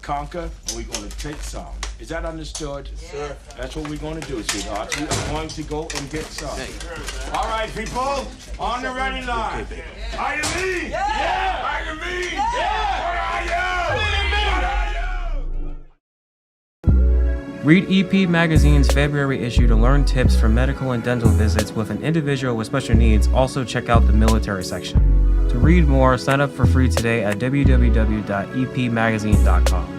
conquer and we're going to take some. Is that understood? Yes, sir. That's what we're going to do, sweetheart. We are going to go and get some. All right, people, on the ready line. Are you me? Yeah! Are you me? Yeah! What are you? Read EP Magazine's February issue to learn tips for medical and dental visits with an individual with special needs. Also check out the military section. To read more, sign up for free today at www.epmagazine.com.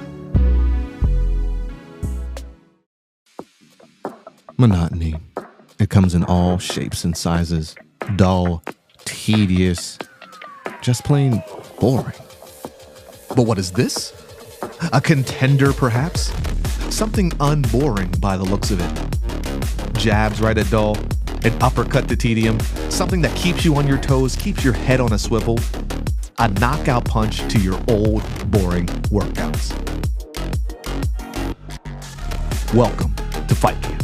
Monotony. It comes in all shapes and sizes. Dull, tedious, just plain boring. But what is this? A contender, perhaps? Something unboring by the looks of it. Jabs right at dull, an uppercut to tedium, something that keeps you on your toes, keeps your head on a swivel, a knockout punch to your old, boring workouts. Welcome to Fight Camp.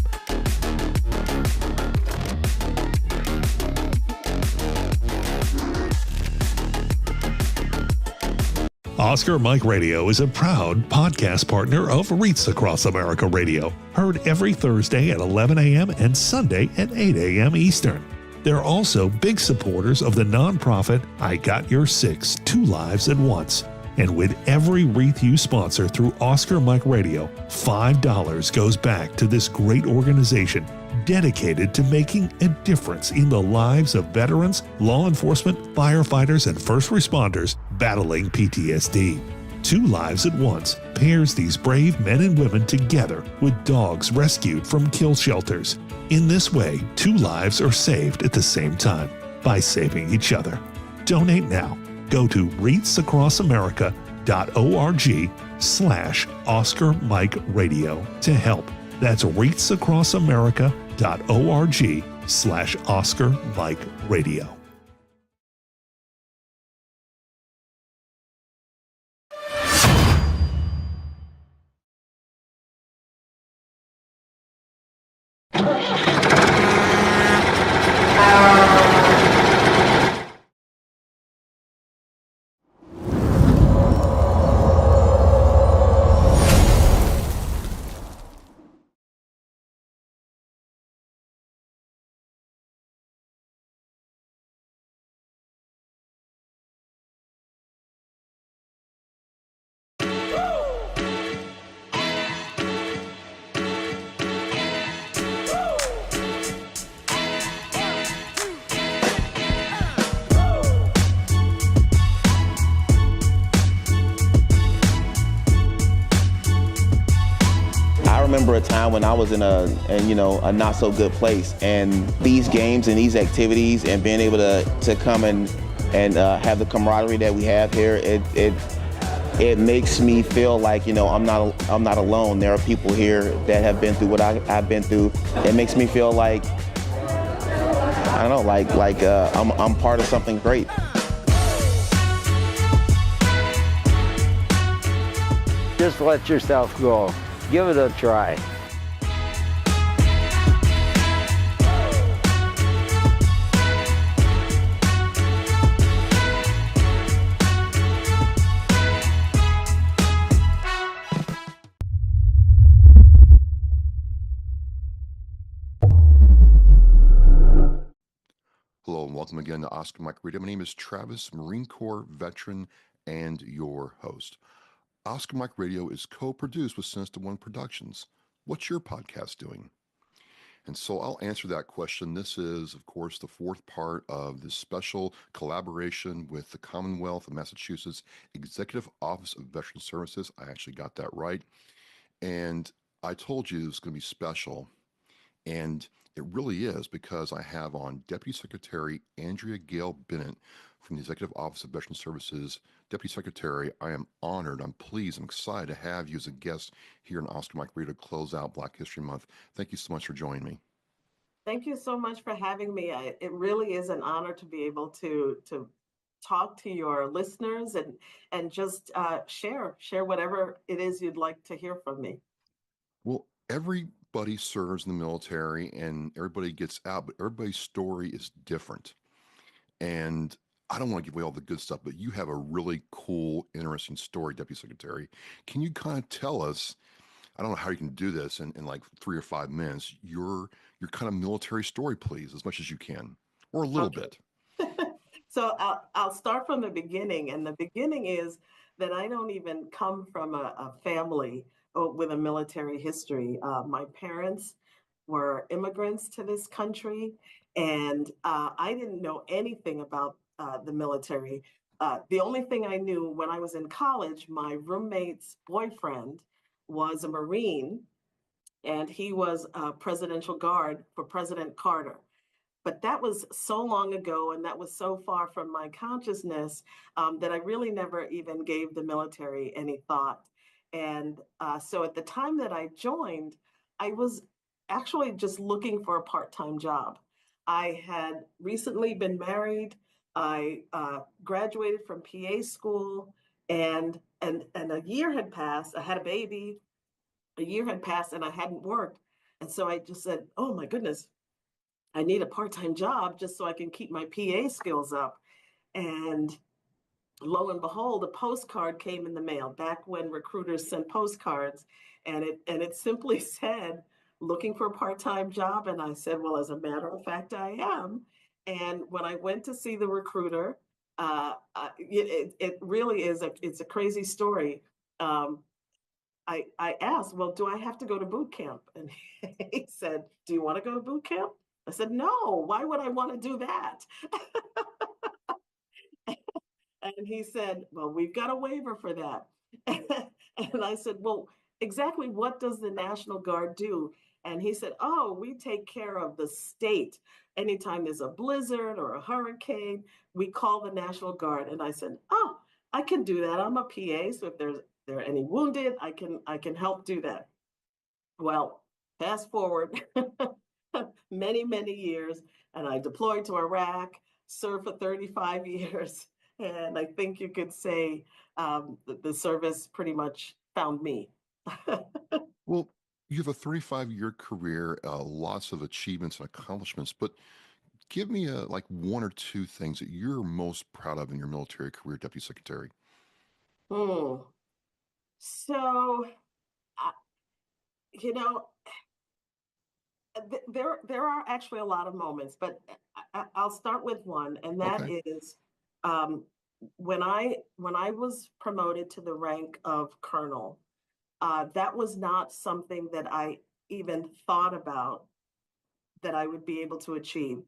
Oscar Mike Radio is a proud podcast partner of Reach Across America Radio, heard every Thursday at 11 a.m. and Sunday at 8 a.m. Eastern. They're also big supporters of the nonprofit I Got Your Six, Two Lives at Once. And with every wreath you sponsor through Oscar Mike Radio, $5 goes back to this great organization dedicated to making a difference in the lives of veterans, law enforcement, firefighters, and first responders battling PTSD. Two Lives at Once pairs these brave men and women together with dogs rescued from kill shelters. In this way, two lives are saved at the same time by saving each other. Donate now. Go to reachacrossamerica.org/Oscar Mike Radio to help. That's reachacrossamerica.org/Oscar Mike Radio. I remember a time when I was in a not so good place, and these games and these activities and being able to come and have the camaraderie that we have here, it makes me feel like I'm not alone. There are people here that have been through what I've been through. It makes me feel like I don't know, I'm part of something great. Just let yourself go. Give it a try. Hello and welcome again to Oscar Mike Radio. My name is Travis, Marine Corps veteran and your host. Oscar Mike Radio is co-produced with Sinister One Productions. What's your podcast doing? And so I'll answer that question. This is, of course, the fourth part of this special collaboration with the Commonwealth of Massachusetts Executive Office of Veteran Services. I actually got that right. And I told you it was going to be special. And it really is, because I have on Deputy Secretary Andrea Gayle-Bennett from the Executive Office of Veteran Services. Deputy Secretary, I am honored, I'm pleased, I'm excited to have you as a guest here in Oscar Mike Radio to close out Black History Month. Thank you so much for joining me. Thank you so much for having me. It really is an honor to be able to talk to your listeners and just share whatever it is you'd like to hear from me. Well, everybody serves in the military and everybody gets out, but everybody's story is different. And I don't want to give away all the good stuff, but you have a really cool, interesting story, Deputy Secretary. Can you kind of tell us, I don't know how you can do this in like 3 or 5 minutes, your kind of military story, please, as much as you can, or a little Okay. bit. So I'll start from the beginning, and the beginning is that I don't even come from a family with a military history. My parents were immigrants to this country, and I didn't know anything about the military. The only thing I knew when I was in college, my roommate's boyfriend was a Marine, and he was a presidential guard for President Carter. But that was so long ago, and that was so far from my consciousness that I really never even gave the military any thought. And so at the time that I joined, I was actually just looking for a part-time job. I had recently been married. I graduated from PA school, and a year had passed. I had a baby. A year had passed, and I hadn't worked. And so I just said, "Oh my goodness, I need a part-time job just so I can keep my PA skills up." And lo and behold, a postcard came in the mail back when recruiters sent postcards, and it simply said, "Looking for a part-time job." And I said, "Well, as a matter of fact, I am." And when I went to see the recruiter, it really is it's a crazy story. Um, I asked, "Well, do I have to go to boot camp?" And he said, "Do you want to go to boot camp?" I said, "No, why would I want to do that?" And he said, "Well, we've got a waiver for that." And I said, "Well, exactly what does the National Guard do?" And he said, "Oh, we take care of the state. Anytime there's a blizzard or a hurricane, we call the National Guard." And I said, "Oh, I can do that. I'm a PA, so if there are any wounded, I can help do that." Well, fast forward many years, and I deployed to Iraq, served for 35 years, and I think you could say the service pretty much found me. Well, you have a 35-year career, lots of achievements and accomplishments, but give me like 1 or 2 things that you're most proud of in your military career, Deputy Secretary. Hmm. So, uh, you know, there are actually a lot of moments, but I'll start with one, and that Okay. is when I was promoted to the rank of colonel. That was not something that I even thought about that I would be able to achieve.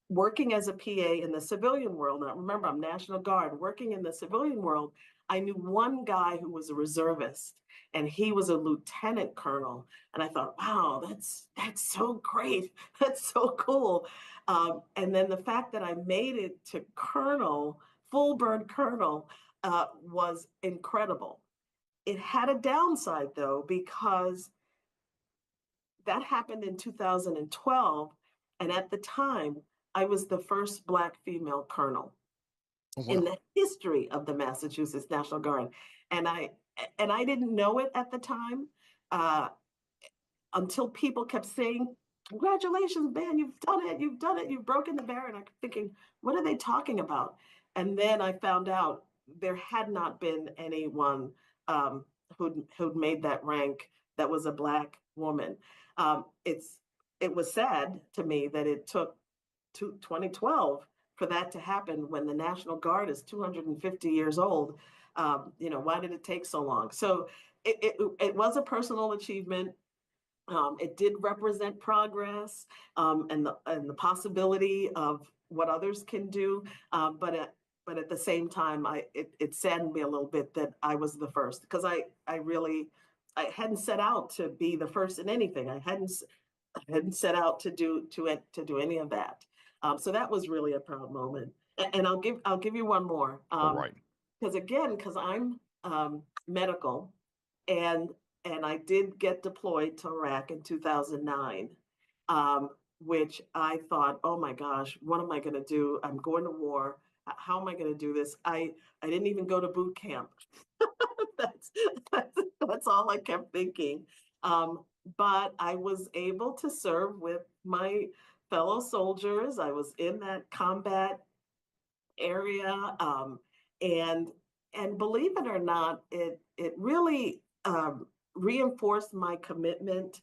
Working as a PA in the civilian world, now remember, I'm National Guard, working in the civilian world, I knew one guy who was a reservist, and he was a lieutenant colonel. And I thought, wow, that's so great. That's so cool. And then the fact that I made it to colonel, full bird colonel, was incredible. It had a downside though, because that happened in 2012. And at the time, I was the first Black female colonel Oh, in wow. the history of the Massachusetts National Guard. And I didn't know it at the time uh, until people kept saying, "Congratulations, Ben, you've done it, you've done it, you've broken the barrier." And I'm thinking, what are they talking about? And then I found out there had not been anyone who'd made that rank that was a Black woman. It was sad to me that it took 2012 for that to happen when the National Guard is 250 years old. Why did it take so long? So it was a personal achievement. It did represent progress, and the possibility of what others can do. But at the same time, it saddened me a little bit that I was the first, because I hadn't set out to be the first in anything. I hadn't set out to do any of that. So that was really a proud moment. And I'll give you one more. All right. Because I'm medical, and I did get deployed to Iraq in 2009, which I thought, oh my gosh, what am I going to do? I'm going to war. How am I going to do this? I didn't even go to boot camp. that's, that's all I kept thinking. But I was able to serve with my fellow soldiers. I was in that combat area. And believe it or not, it really reinforced my commitment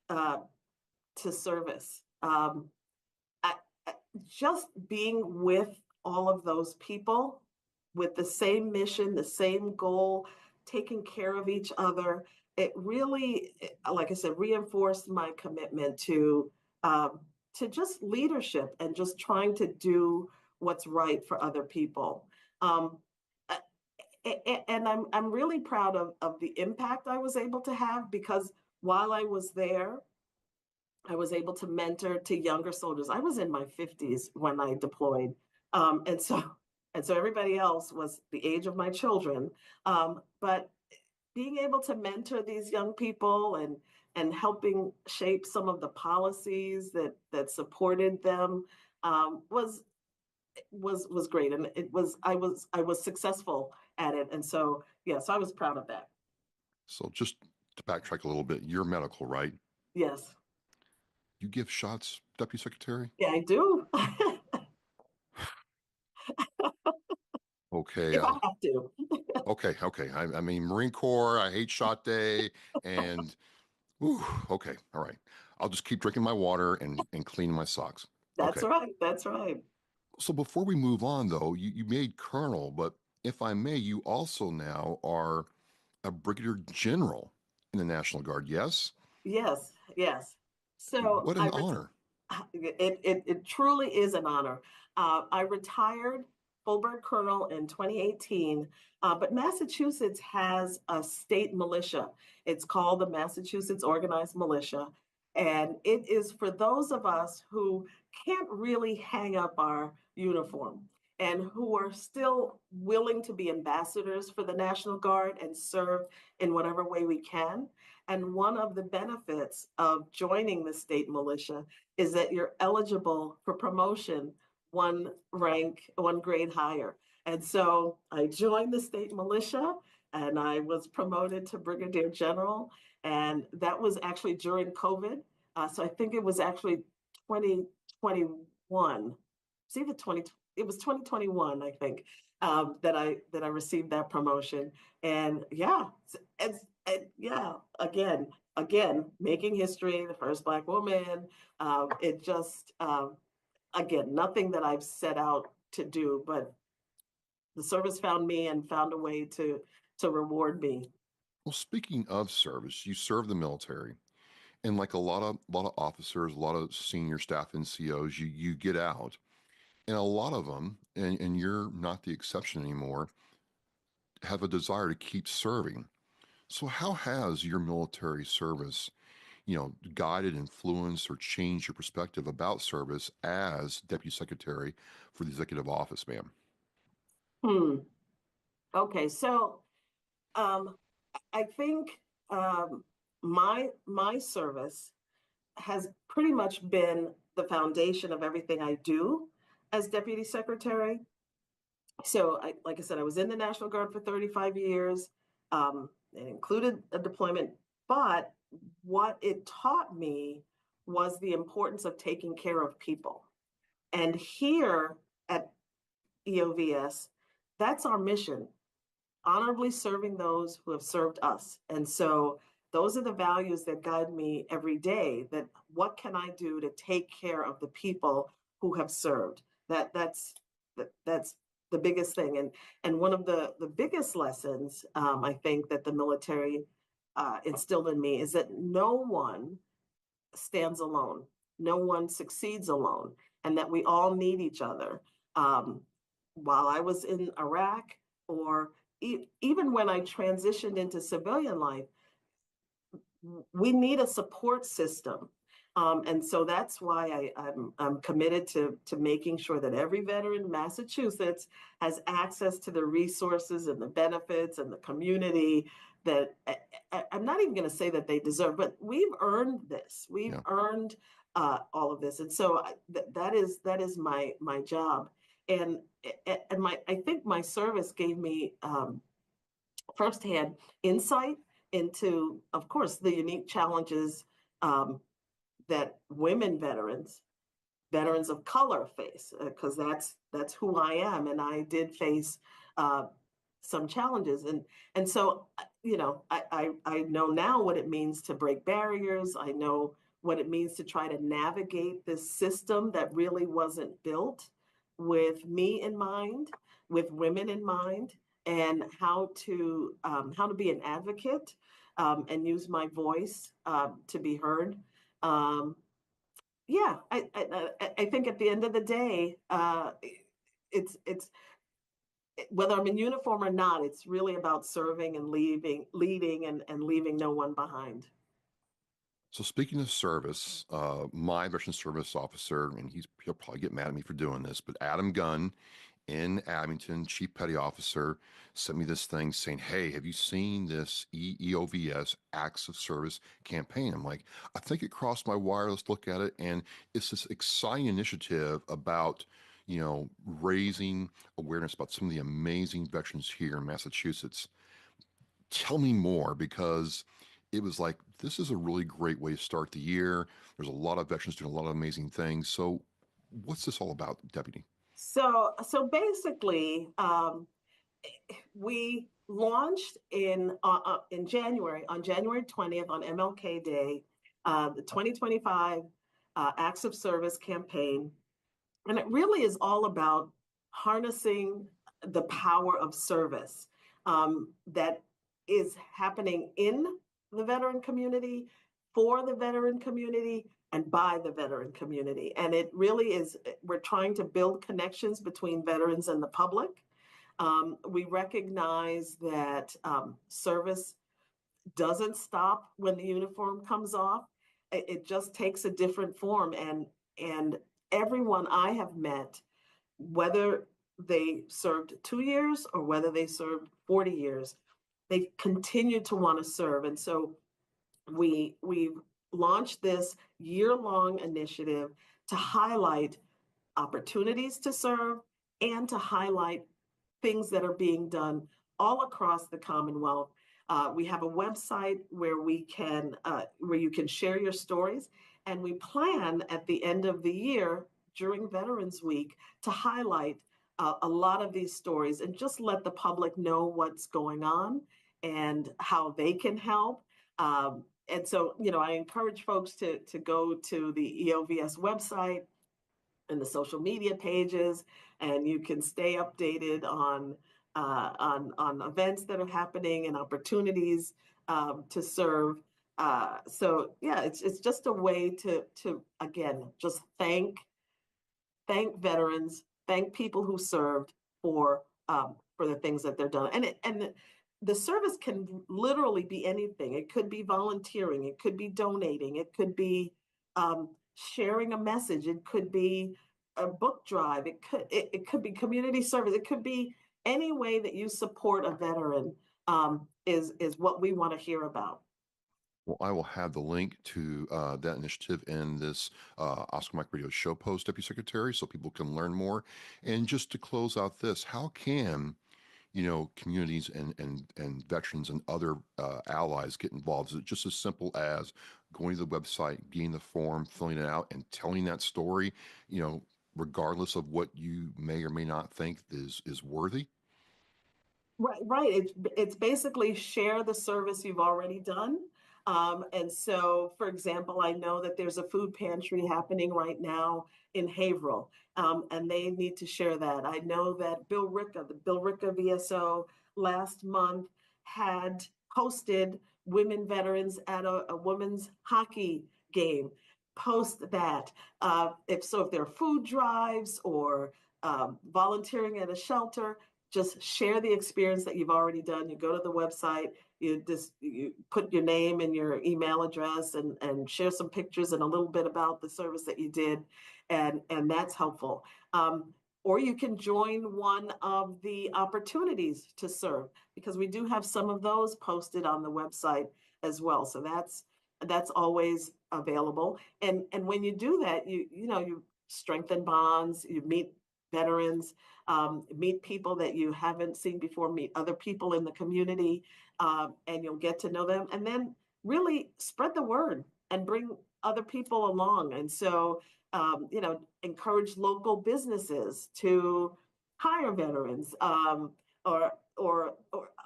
to service. I, just being with all of those people with the same mission, the same goal, taking care of each other, it really, like I said, reinforced my commitment to just leadership and just trying to do what's right for other people. And I'm really proud of the impact I was able to have, because while I was there, I was able to mentor to younger soldiers. I was in my 50s when I deployed. And so everybody else was the age of my children. But being able to mentor these young people and helping shape some of the policies that supported them was great. And I was successful at it. And so, yes, I was proud of that. So just to backtrack a little bit, you're medical, right? Yes. You give shots, Deputy Secretary? Yeah, I do. Okay. If I have to. Okay. I mean, Marine Corps, I hate shot day, and okay, all right. I'll just keep drinking my water and cleaning my socks. That's Okay. right. That's right. So before we move on, though, you made Colonel, but if I may, you also now are a Brigadier General in the National Guard, yes? Yes. Yes. So What an honor. It truly is an honor. I retired full bird colonel in 2018, but Massachusetts has a state militia. It's called the Massachusetts Organized Militia. And it is for those of us who can't really hang up our uniform and who are still willing to be ambassadors for the National Guard and serve in whatever way we can. And one of the benefits of joining the state militia is that you're eligible for promotion one grade higher. And so I joined the state militia and I was promoted to Brigadier General. And that was actually during COVID. So I think it was actually 2021. It's either it was 2021, I think, that I received that promotion. And yeah, again, making history, the first Black woman. It just again, nothing that I've set out to do, but the service found me and found a way to reward me. Well, speaking of service, you serve the military, and like a lot of officers, a lot of senior staff NCOs, you get out, and a lot of them, and you're not the exception anymore, have a desire to keep serving. So how has your military service, guided, influenced, or changed your perspective about service as Deputy Secretary for the Executive Office, ma'am? Okay, so I think my service has pretty much been the foundation of everything I do as Deputy Secretary. So, like I said, I was in the National Guard for 35 years. It included a deployment, but what it taught me was the importance of taking care of people. And here at EOVS, that's our mission, honorably serving those who have served us. And so those are the values that guide me every day, that what can I do to take care of the people who have served? That's the biggest thing. And one of the biggest lessons I think that the military instilled in me is that no one stands alone. No one succeeds alone, and that we all need each other. While I was in Iraq, or even when I transitioned into civilian life, we need a support system. And so that's why I'm committed to making sure that every veteran in Massachusetts has access to the resources and the benefits and the community that I'm not even going to say that they deserve, but we've earned this. We've earned all of this. And so that is my job. And I think my service gave me firsthand insight into, of course, the unique challenges that women veterans veterans of color face, because that's who I am, and I did face some challenges, and so I know now what it means to break barriers. I know what it means to try to navigate this system that really wasn't built with me in mind, with women in mind, and how to be an advocate, and use my voice to be heard. Yeah, I think at the end of the day, it's whether I'm in uniform or not, it's really about serving and leading and leaving no one behind. So speaking of service, my veteran service officer, and he'll probably get mad at me for doing this, but Adam Gunn in Abington, Chief Petty Officer, sent me this thing saying, "Hey, have you seen this EOVS Acts of Service campaign?" I'm like, I think it crossed my wire. Let's look at it. And it's this exciting initiative about, raising awareness about some of the amazing veterans here in Massachusetts. Tell me more, because it was like, this is a really great way to start the year. There's a lot of veterans doing a lot of amazing things. So what's this all about, Deputy? So basically, we launched in January, on January 20th, on MLK Day, the 2025 Acts of Service campaign. And it really is all about harnessing the power of service that is happening in the veteran community, for the veteran community, and by the veteran community. And it really is, we're trying to build connections between veterans and the public. We recognize that service doesn't stop when the uniform comes off. It just takes a different form. And everyone I have met, whether they served 2 years or whether they served 40 years, they continue to want to serve. And so we've launched this year-long initiative to highlight opportunities to serve and to highlight things that are being done all across the Commonwealth. We have a website where you can share your stories, and we plan at the end of the year during Veterans Week to highlight a lot of these stories and just let the public know what's going on and how they can help. And so, I encourage folks to go to the EOVS website and the social media pages, and you can stay updated on events that are happening and opportunities to serve. So yeah, it's just a way to again just thank veterans, thank people who served for the things that they're done, and the service can literally be anything. It could be volunteering, it could be donating, it could be sharing a message, it could be a book drive, it could be community service, it could be any way that you support a veteran is what we want to hear about. Well, I will have the link to that initiative in this Oscar Mike Radio show post, Deputy Secretary, so people can learn more. And just to close out this, how can communities and veterans and other allies get involved? Is it just as simple as going to the website, getting the form, filling it out, and telling that story, regardless of what you may or may not think is worthy? Right. It's basically share the service you've already done. And so, for example, I know that there's a food pantry happening right now in Haverhill, and they need to share that. I know that the Bill Ricca VSO last month had hosted women veterans at a women's hockey game. Post that. If there are food drives or volunteering at a shelter, just share the experience that you've already done. You go to the website, you put your name and your email address and share some pictures and a little bit about the service that you did. And that's helpful. Or you can join one of the opportunities to serve, because we do have some of those posted on the website as well. So that's always available. And when you do that, you strengthen bonds, you meet veterans, meet people that you haven't seen before, meet other people in the community, and you'll get to know them, and then really spread the word and bring other people along. And so encourage local businesses to hire veterans, or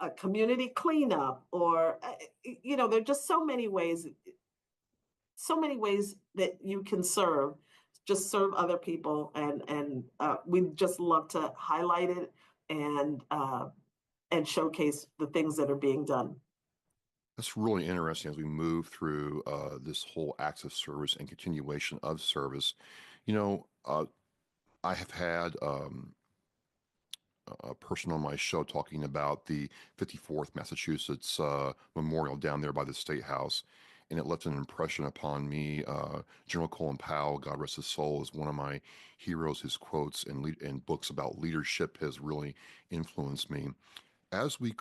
a community cleanup, or there are just so many ways that you can serve other people, and we just love to highlight it and showcase the things that are being done. That's really interesting as we move through this whole acts of service and continuation of service. I have had a person on my show talking about the 54th Massachusetts Memorial down there by the State House, and it left an impression upon me. General Colin Powell, God rest his soul, is one of my heroes. His quotes and books about leadership has really influenced me. As we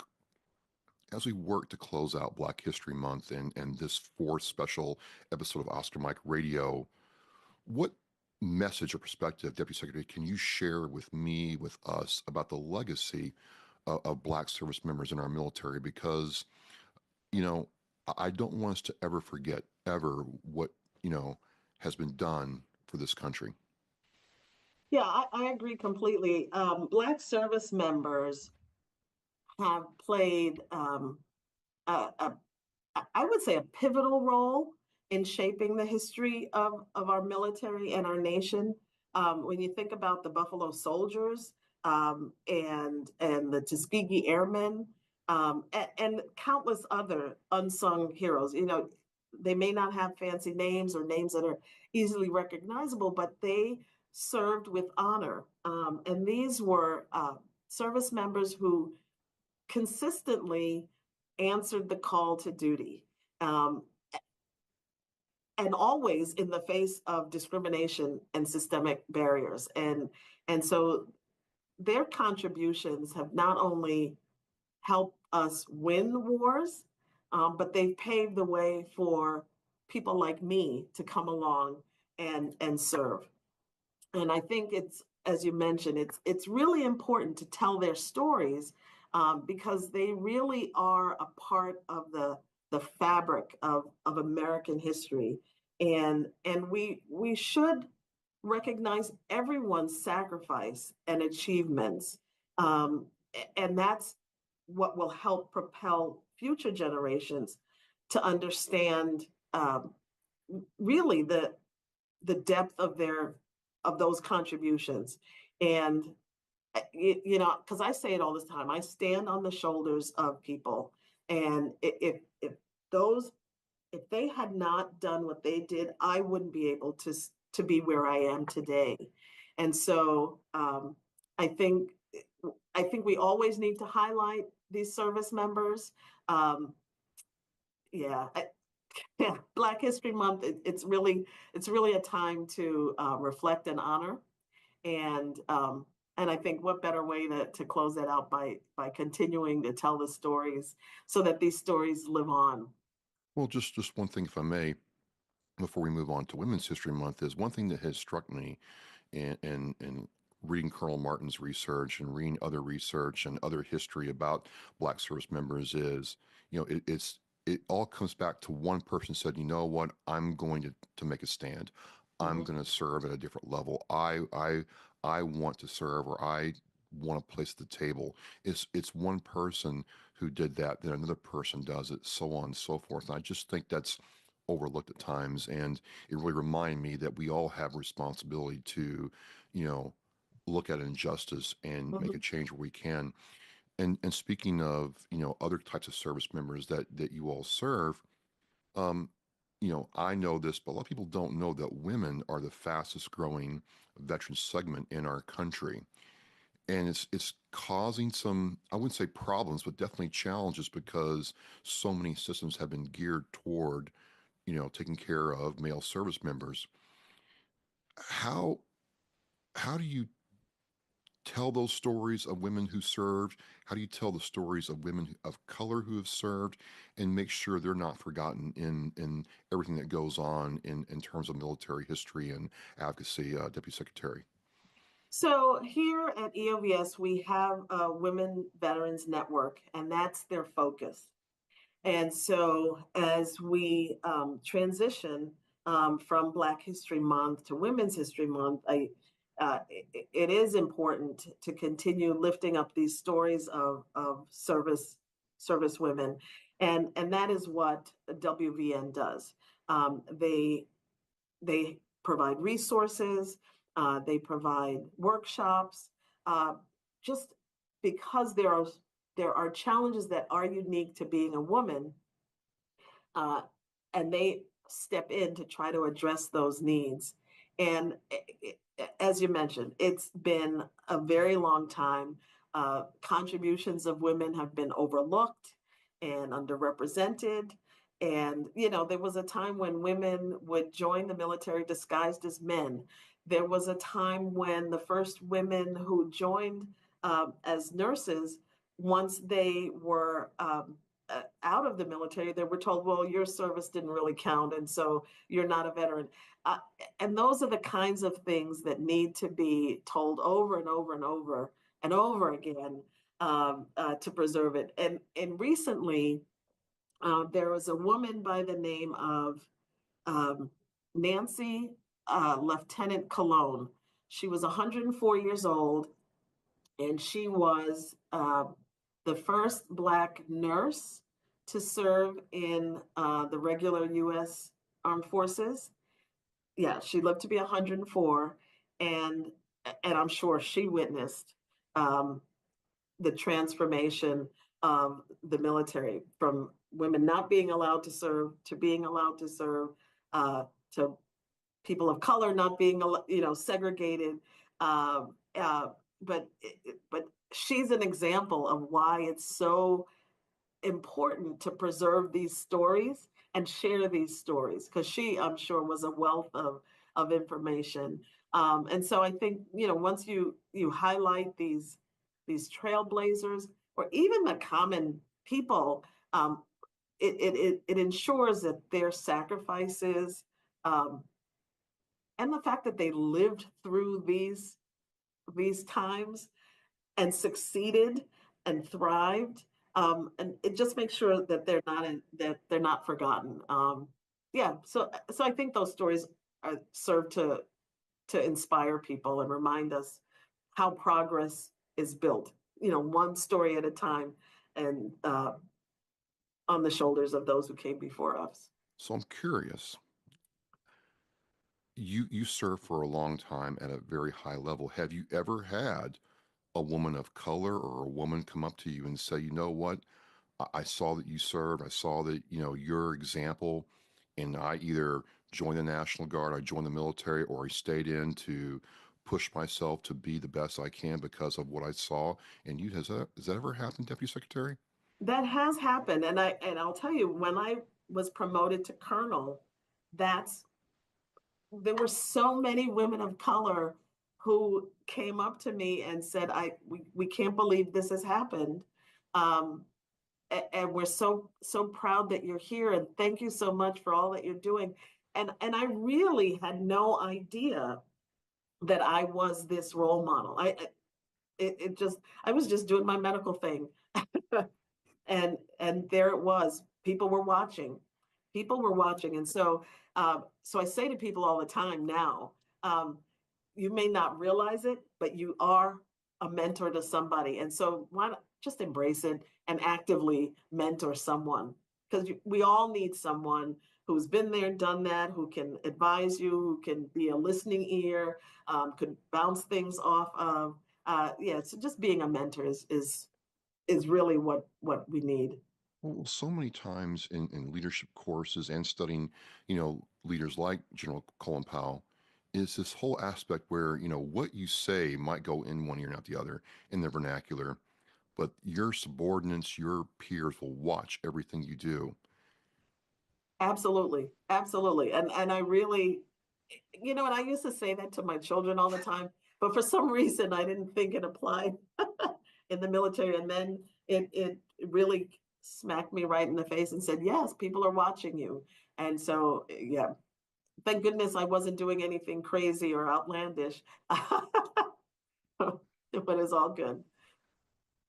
work to close out Black History Month and this fourth special episode of Oscar Mike Radio, what message or perspective, Deputy Secretary, can you share with me, with us, about the legacy of Black service members in our military? Because, I don't want us to ever forget, ever, what, has been done for this country. Yeah, I agree completely. Black service members have played I would say a pivotal role in shaping the history of our military and our nation. When you think about the Buffalo Soldiers, and the Tuskegee Airmen, and countless other unsung heroes, they may not have fancy names or names that are easily recognizable, but they served with honor. And these were service members who consistently answered the call to duty, and always in the face of discrimination and systemic barriers. And so their contributions have not only helped us win wars, but they've paved the way for people like me to come along and serve. And I think it's, as you mentioned, it's really important to tell their stories, because they really are a part of the fabric of American history. And we should recognize everyone's sacrifice and achievements. And that's what will help propel future generations to understand really the depth of those contributions. And because I say it all this time, I stand on the shoulders of people, and if they had not done what they did, I wouldn't be able to be where I am today. And so I think we always need to highlight these service members. Black History Month, it's really a time to reflect and honor. And I think what better way to close that out by continuing to tell the stories so that these stories live on. Well, just one thing, if I may, before we move on to Women's History Month, is one thing that has struck me in reading Colonel Martin's research and reading other research and other history about Black service members is, it all comes back to one person said, you know what, I'm going to make a stand. I'm going to serve at a different level. I want to serve, or I want a place at the table. It's one person who did that, then another person does it, so on and so forth. And I just think that's overlooked at times. And it really reminded me that we all have responsibility to, look at injustice and make a change where we can. And speaking of, other types of service members that you all serve, I know this, but a lot of people don't know that women are the fastest growing veteran segment in our country. And it's causing some, I wouldn't say problems, but definitely challenges, because so many systems have been geared toward, taking care of male service members. How do you tell those stories of women who served? How do you tell the stories of women of color who have served, and make sure they're not forgotten in everything that goes on in terms of military history and advocacy, Deputy Secretary? So here at EOVS, we have a Women Veterans Network, and that's their focus. And so as we transition from Black History Month to Women's History Month, it is important to continue lifting up these stories of service women, and that is what WVN does. They provide resources, they provide workshops, just because there are challenges that are unique to being a woman, and they step in to try to address those needs. And as you mentioned, it's been a very long time. Contributions of women have been overlooked and underrepresented. And, there was a time when women would join the military disguised as men. There was a time when the first women who joined as nurses, once they were out of the military, they were told, well, your service didn't really count, and so you're not a veteran. And those are the kinds of things that need to be told over and over and over and over again to preserve it. And recently, there was a woman by the name of Nancy Lieutenant Cologne. She was 104 years old, and she was the first Black nurse to serve in the regular U.S. Armed Forces. Yeah, she lived to be 104, and I'm sure she witnessed the transformation of the military from women not being allowed to serve to being allowed to serve, to people of color not being, segregated. But she's an example of why it's so important to preserve these stories and share these stories, because she, I'm sure, was a wealth of information. And so I think, once you highlight these trailblazers, or even the common people, it ensures that their sacrifices, and the fact that they lived through these times and succeeded and thrived, and it just makes sure that they're not forgotten. So I think those stories serve to inspire people and remind us how progress is built, one story at a time, and on the shoulders of those who came before us. So I'm curious. You served for a long time at a very high level. Have you ever had a woman of color or a woman come up to you and say, you know what, I saw that you served, I saw that, your example, and I either joined the National Guard, I joined the military, or I stayed in to push myself to be the best I can because of what I saw? And has that ever happened, Deputy Secretary? That has happened. And I'll tell you, when I was promoted to colonel, there were so many women of color who came up to me and said, we can't believe this has happened. And we're so proud that you're here, and thank you so much for all that you're doing. And I really had no idea that I was this role model. I was just doing my medical thing. And there it was. People were watching. And so I say to people all the time now, you may not realize it, but you are a mentor to somebody. And so why not just embrace it and actively mentor someone? Because we all need someone who's been there, done that, who can advise you, who can be a listening ear, could bounce things off of. So just being a mentor is really what we need. Well, so many times in leadership courses and studying, leaders like General Colin Powell, is this whole aspect where, what you say might go in one ear, not the other, in the vernacular, but your subordinates, your peers will watch everything you do. Absolutely. And I really, and I used to say that to my children all the time, but for some reason I didn't think it applied in the military. And then it really smacked me right in the face and said, yes, people are watching you. And so, yeah, thank goodness I wasn't doing anything crazy or outlandish, but it's all good.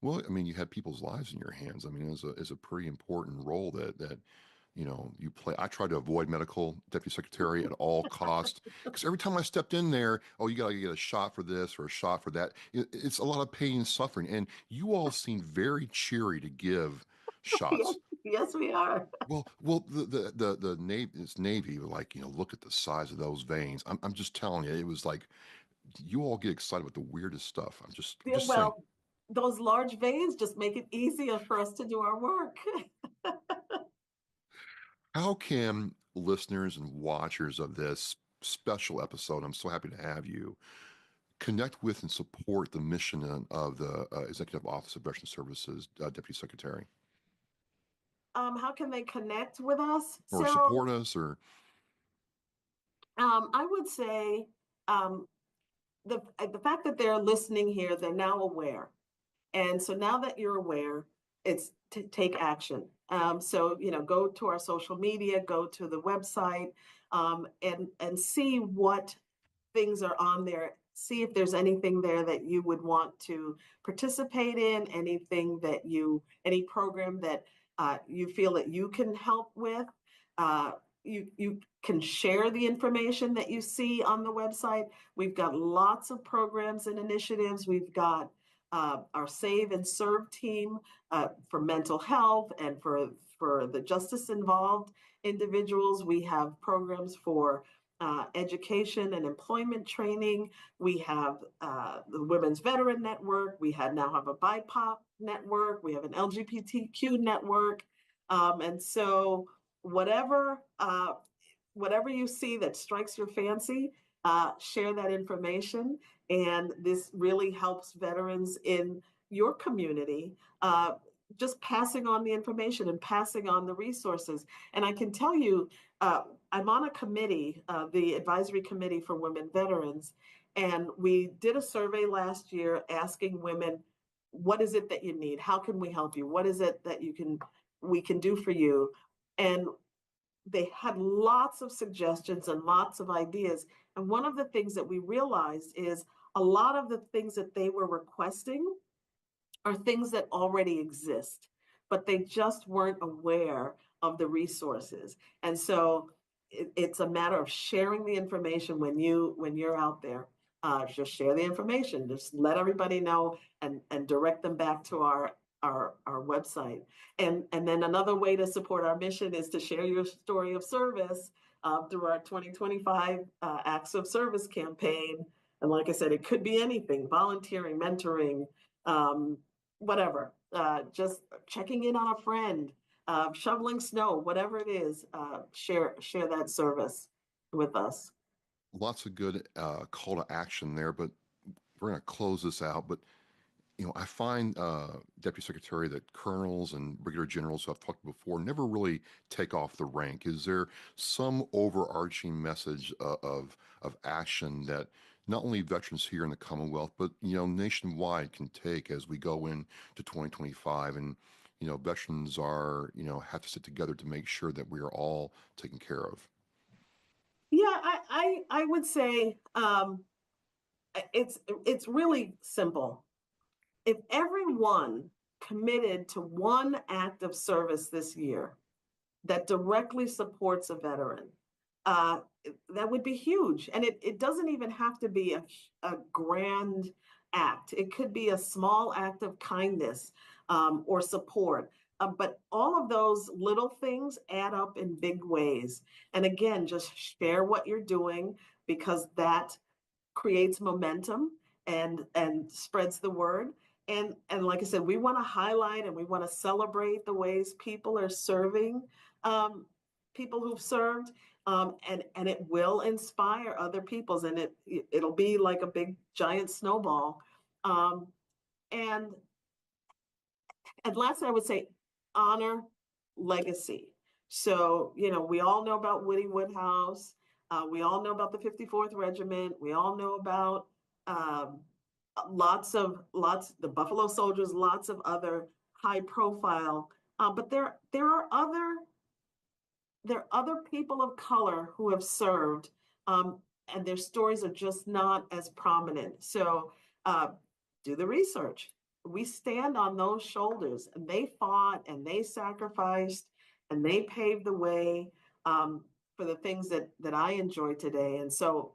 Well, I mean, you had people's lives in your hands. I mean, it's a pretty important role that you play. I try to avoid medical deputy secretary at all cost because every time I stepped in there, oh, you got to get a shot for this or a shot for that. It's a lot of pain and suffering. And you all seem very cheery to give Yes, shots. yes, we are. Well, the Navy, like, look at the size of those veins. I'm just telling you, it was like you all get excited with the weirdest stuff. I'm just Yeah, saying. well, those large veins just make it easier for us to do our work. How can listeners and watchers of this special episode, I'm so happy to have you, connect with and support the mission of the Executive Office of Veteran Services Deputy Secretary? How can they connect with us? Or support us, or I would say the fact that they're listening here, they're now aware. And so now that you're aware, it's to take action. So, go to our social media, go to the website, and see what things are on there. See if there's anything there that you would want to participate in, any program that you feel that you can help with. You can share the information that you see on the website. We've got lots of programs and initiatives. We've got our Save and Serve team for mental health and for the justice involved individuals. We have programs for education and employment training. We have the Women's Veteran Network. We now have a BIPOC network. We have an LGBTQ network. And so whatever you see that strikes your fancy, share that information. And this really helps veterans in your community, just passing on the information and passing on the resources. And I can tell you, I'm on a committee, the Advisory Committee for Women Veterans, and we did a survey last year asking women, what is it that you need? How can we help you? What is it that we can do for you? And they had lots of suggestions and lots of ideas. And one of the things that we realized is a lot of the things that they were requesting are things that already exist, but they just weren't aware of the resources. And so it's a matter of sharing the information when you're out there. Just share the information, just let everybody know and direct them back to our website. And then another way to support our mission is to share your story of service through our 2025 Acts of Service campaign. And like I said, it could be anything: volunteering, mentoring, whatever, just checking in on a friend, shoveling snow, whatever it is, share that service with us. lots of good call to action there, but we're going to close this out. But I find, Deputy Secretary, that colonels and brigadier generals who I've talked to before never really take off the rank. Is there some overarching message of action that not only veterans here in the Commonwealth, but nationwide can take as we go into 2025, and veterans are have to sit together to make sure that we are all taken care of? Yeah, I would say it's really simple. If everyone committed to one act of service this year that directly supports a veteran, that would be huge. And it doesn't even have to be a grand act. It could be a small act of kindness or support. But all of those little things add up in big ways. And again, just share what you're doing, because that creates momentum and spreads the word. And like I said, we want to highlight and we want to celebrate the ways people are serving, people who've served, and it will inspire other peoples, and it'll be like a big giant snowball. And last, I would say honor legacy. So we all know about Woody Woodhouse. We all know about the 54th Regiment. We all know about lots the Buffalo Soldiers, lots of other high profile, but there are other people of color who have served, and their stories are just not as prominent. So do the research. We stand on those shoulders, and they fought and they sacrificed, and they paved the way for the things that I enjoy today. And so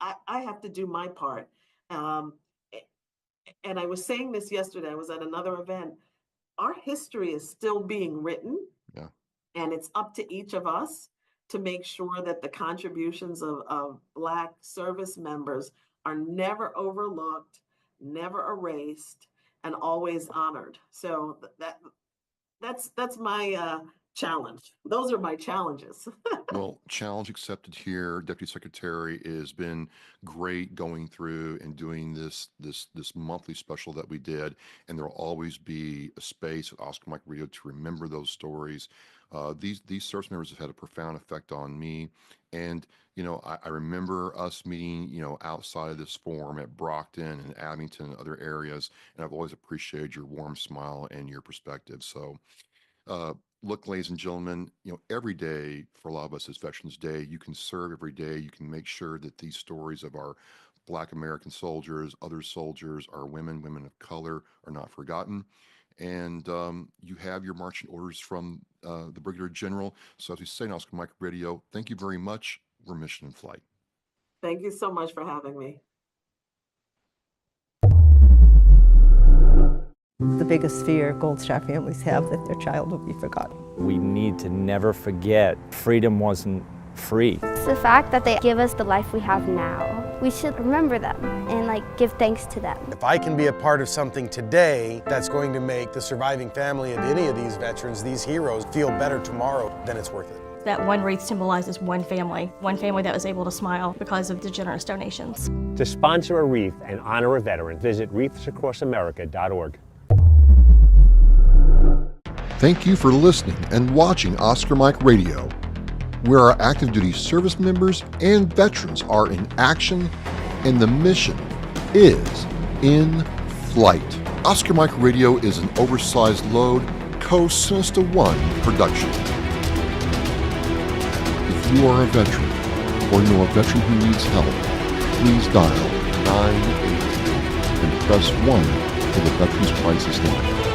I have to do my part. And I was saying this yesterday, I was at another event. Our history is still being written. Yeah. And it's up to each of us to make sure that the contributions of Black service members are never overlooked, never erased, and always honored. So that's my challenge. Those are my challenges. Well, challenge accepted here. Deputy Secretary has been great going through and doing this monthly special that we did, and there'll always be a space at Oscar Mike Radio to remember those stories. These service members have had a profound effect on me, and I remember us meeting outside of this forum at Brockton and Abington and other areas, and I've always appreciated your warm smile and your perspective. So. Look, ladies and gentlemen, every day for a lot of us is Veterans Day. You can serve every day. You can make sure that these stories of our Black American soldiers, other soldiers, our women of color are not forgotten. And you have your marching orders from the Brigadier General. So as we say in Oscar Mike Radio, thank you very much. We're mission in flight. Thank you so much for having me. The biggest fear Gold Star families have that their child will be forgotten. We need to never forget freedom wasn't free. It's the fact that they give us the life we have now. We should remember them and give thanks to them. If I can be a part of something today that's going to make the surviving family of any of these veterans, these heroes, feel better tomorrow, then it's worth it. That one wreath symbolizes one family that was able to smile because of the generous donations. To sponsor a wreath and honor a veteran, visit wreathsacrossamerica.org. Thank you for listening and watching Oscar Mike Radio, where our active duty service members and veterans are in action and the mission is in flight. Oscar Mike Radio is an oversized load co-Sinister One production. If you are a veteran or know a veteran who needs help, please dial 988 and press 1 for the Veterans Crisis Line.